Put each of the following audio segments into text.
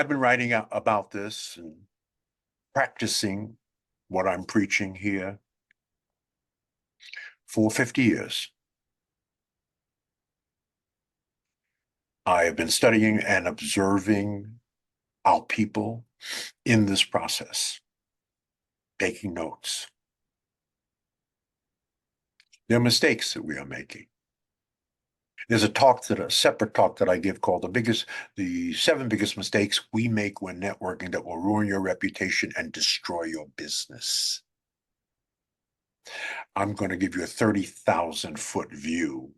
I've been writing out about this and practicing what I'm preaching here for 50 years. I have been studying and observing our people in this process, taking notes. There are mistakes that we are making. There's a separate talk that I give called the 7 biggest mistakes we make when networking that will ruin your reputation and destroy your business. I'm going to give you a 30,000-foot view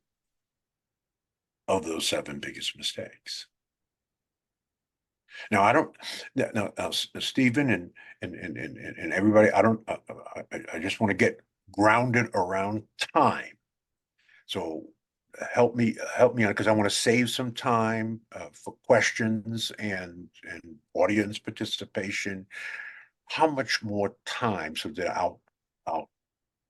of those 7 biggest mistakes. Now, I don't, now, Stephen and everybody, I just want to get grounded around time. So help me on, because I want to save some time for questions and audience participation. How much more time so that I'll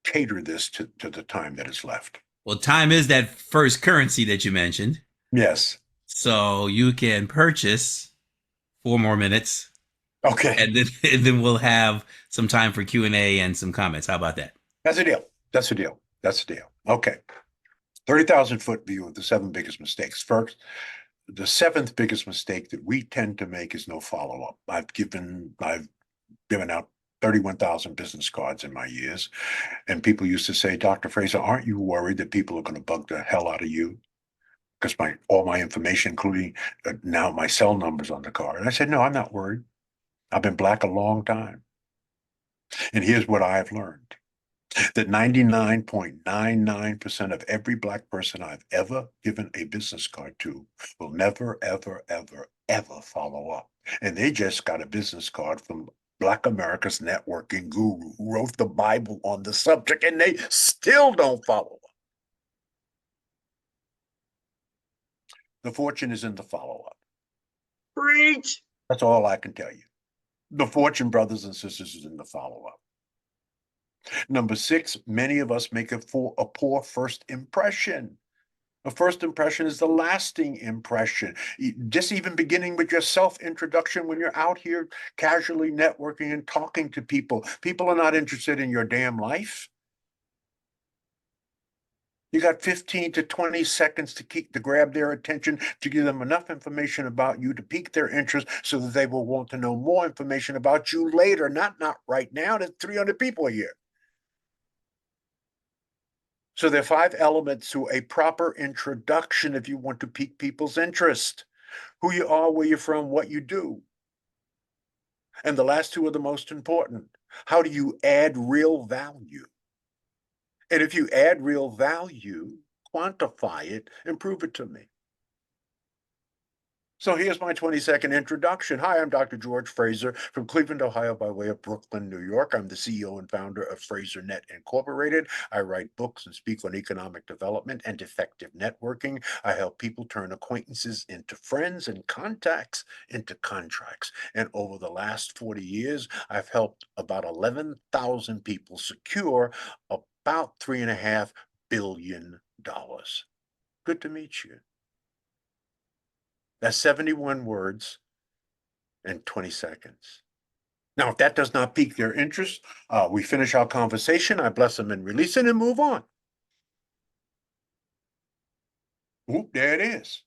cater this to the time that is left? Well, time is that first currency that you mentioned. Yes. So you can purchase 4 more minutes, Okay. and then and then we'll have some time for Q&A and some comments. How about that? That's a deal. That's a deal. That's a deal. Okay. 30,000-foot view of the 7 biggest mistakes. First, the 7th biggest mistake that we tend to make is no follow-up. I've given out 31,000 business cards in my years, and people used to say, Dr. Fraser, aren't you worried that people are going to bug the hell out of you? Because all my information, including now my cell numbers on the card. And I said, no, I'm not worried. I've been black a long time. And here's what I have learned. That 99.99% of every black person I've ever given a business card to will never, ever, ever, ever follow up. And they just got a business card from Black America's networking guru who wrote the Bible on the subject, and they still don't follow up. The fortune is in the follow-up. Preach. That's all I can tell you. The fortune, brothers and sisters, is in the follow-up. Number 6, many of us make a poor first impression. A first impression is the lasting impression. Just even beginning with your self-introduction when you're out here casually networking and talking to people. People are not interested in your damn life. You got 15 to 20 seconds to grab their attention, to give them enough information about you to pique their interest so that they will want to know more information about you later, not right now. There's 300 people here. So there are 5 elements to a proper introduction if you want to pique people's interest. Who you are, where you're from, what you do. And the last 2 are the most important. How do you add real value? And if you add real value, quantify it and prove it to me. So here's my 20-second introduction. Hi, I'm Dr. George Fraser from Cleveland, Ohio, by way of Brooklyn, New York. I'm the CEO and founder of Fraser Net Incorporated. I write books and speak on economic development and effective networking. I help people turn acquaintances into friends and contacts into contracts. And over the last 40 years, I've helped about 11,000 people secure about $3.5 billion. Good to meet you. That's 71 words and 20 seconds. Now, if that does not pique their interest, we finish our conversation. I bless them and release it and move on. Oop, there it is.